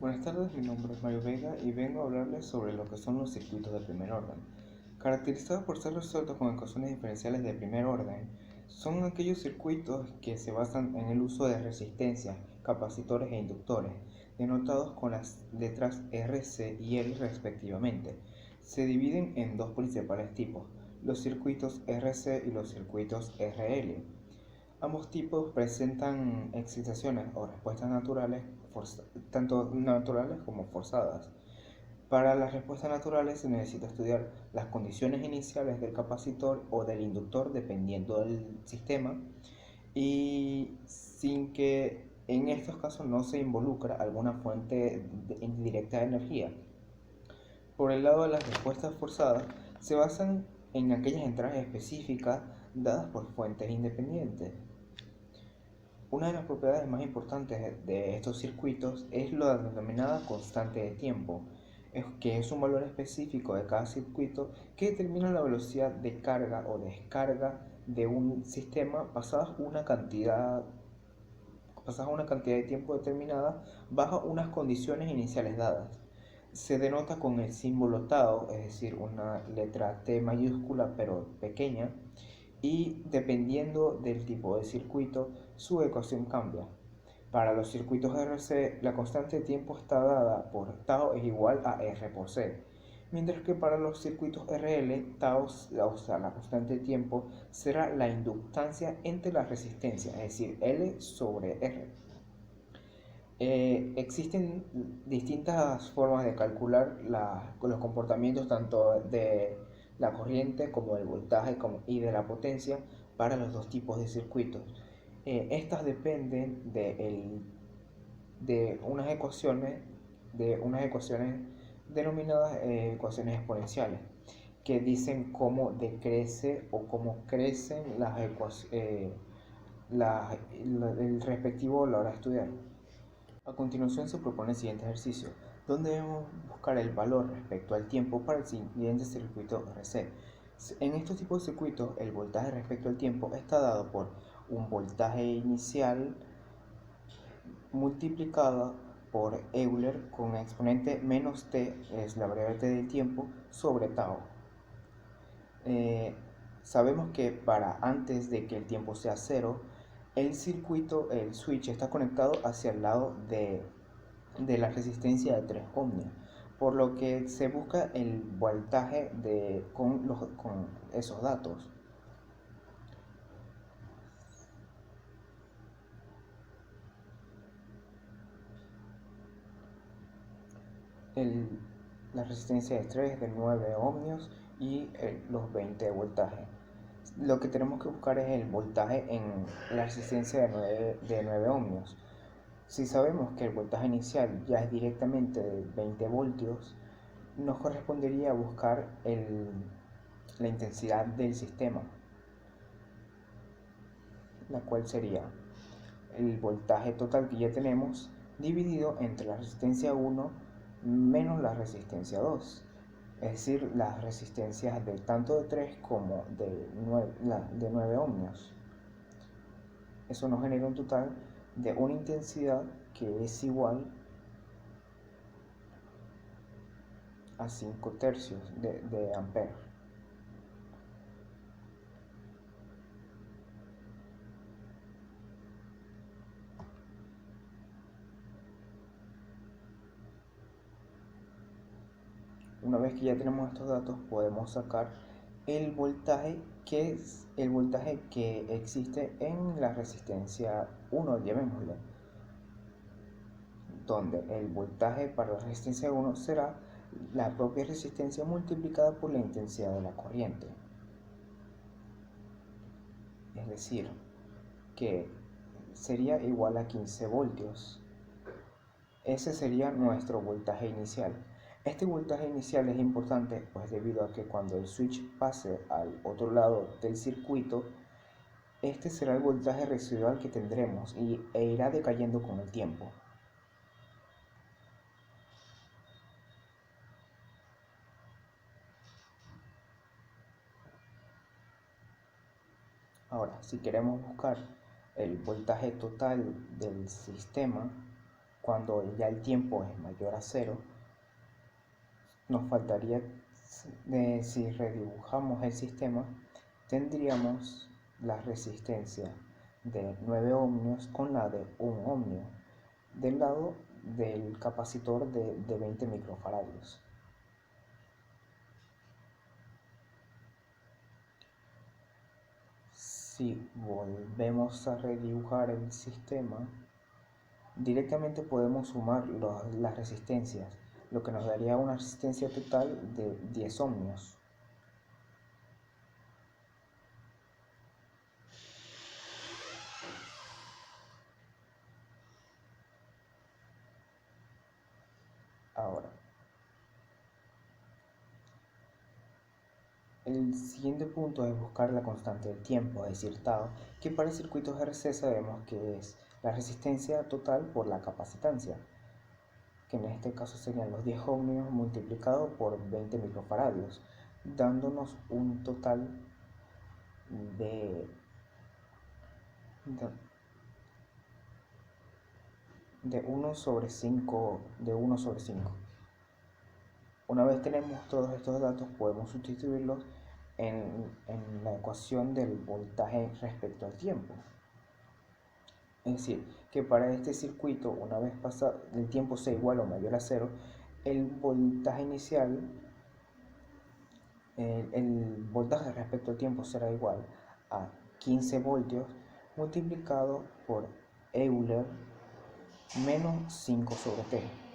Buenas tardes, mi nombre es Mario Vega y vengo a hablarles sobre lo que son los circuitos de primer orden. Caracterizados por ser resueltos con ecuaciones diferenciales de primer orden, son aquellos circuitos que se basan en el uso de resistencias, capacitores e inductores, denotados con las letras RC y L respectivamente. Se dividen en dos principales tipos, los circuitos RC y los circuitos RL. Ambos tipos presentan excitaciones o respuestas naturales, tanto naturales como forzadas. Para las respuestas naturales se necesita estudiar las condiciones iniciales del capacitor o del inductor dependiendo del sistema y sin que en estos casos no se involucra alguna fuente indirecta de energía. Por el lado de las respuestas forzadas, se basan en aquellas entradas específicas dadas por fuentes independientes. Una de las propiedades más importantes de estos circuitos es la denominada constante de tiempo, que es un valor específico de cada circuito que determina la velocidad de carga o descarga de un sistema pasada una cantidad de tiempo determinada bajo unas condiciones iniciales dadas. Se denota con el símbolo tau, es decir, una letra T mayúscula pero pequeña, y dependiendo del tipo de circuito, su ecuación cambia. Para los circuitos RC, la constante de tiempo está dada por tau es igual a R por C, mientras que para los circuitos RL, tau, o sea, la constante de tiempo, será la inductancia entre las resistencias, es decir, L sobre R. Existen distintas formas de calcular los comportamientos tanto de la corriente como del voltaje y de la potencia para los dos tipos de circuitos. Estas dependen de unas ecuaciones denominadas ecuaciones exponenciales, que dicen cómo decrece o cómo crecen el respectivo a la hora de estudiar. A continuación se propone el siguiente ejercicio, donde debemos buscar el valor respecto al tiempo para el siguiente circuito RC. En estos tipos de circuitos, el voltaje respecto al tiempo está dado por un voltaje inicial multiplicado por Euler con exponente menos t, es la variable t del tiempo, sobre tau. Eh, Sabemos que para antes de que el tiempo sea cero, el switch está conectado hacia el lado de la resistencia de 3 ohmios, por lo que se busca el voltaje con esos datos. El, la resistencia de 3 de 9 ohmios y los 20 de voltaje. Lo que tenemos que buscar es el voltaje en la resistencia de 9 ohmios. Si sabemos que el voltaje inicial ya es directamente de 20 voltios, nos correspondería buscar la intensidad del sistema, la cual sería el voltaje total que ya tenemos dividido entre la resistencia 1 menos la resistencia 2, es decir, las resistencias de tanto de 3 como de 9 ohmios. Eso nos genera un total de una intensidad que es igual a 5 tercios de ampere. Una vez que ya tenemos estos datos, podemos sacar el voltaje que existe en la resistencia 1, llamémosle, donde el voltaje para la resistencia 1 será la propia resistencia multiplicada por la intensidad de la corriente. Es decir, que sería igual a 15 voltios. Ese sería nuestro voltaje inicial. Este voltaje inicial es importante pues debido a que cuando el switch pase al otro lado del circuito, este será el voltaje residual que tendremos e irá decayendo con el tiempo. Ahora, si queremos buscar el voltaje total del sistema, cuando ya el tiempo es mayor a cero, nos faltaría, si redibujamos el sistema, tendríamos la resistencia de 9 ohmios con la de 1 ohmio del lado del capacitor de 20 microfaradios. Si volvemos a redibujar el sistema, directamente podemos sumar las resistencias, lo que nos daría una resistencia total de 10 ohmios. Ahora, el siguiente punto es buscar la constante del tiempo, es decir, tau, que para circuitos RC sabemos que es la resistencia total por la capacitancia, que en este caso serían los 10 ohmios multiplicado por 20 microfaradios, dándonos un total de, de, de 1 sobre 5, de 1 sobre 5. Una vez tenemos todos estos datos, podemos sustituirlos en la ecuación del voltaje respecto al tiempo. Es decir, que para este circuito, una vez pasado el tiempo sea igual o mayor a cero, el voltaje inicial, el voltaje respecto al tiempo será igual a 15 voltios multiplicado por Euler menos 5 sobre T.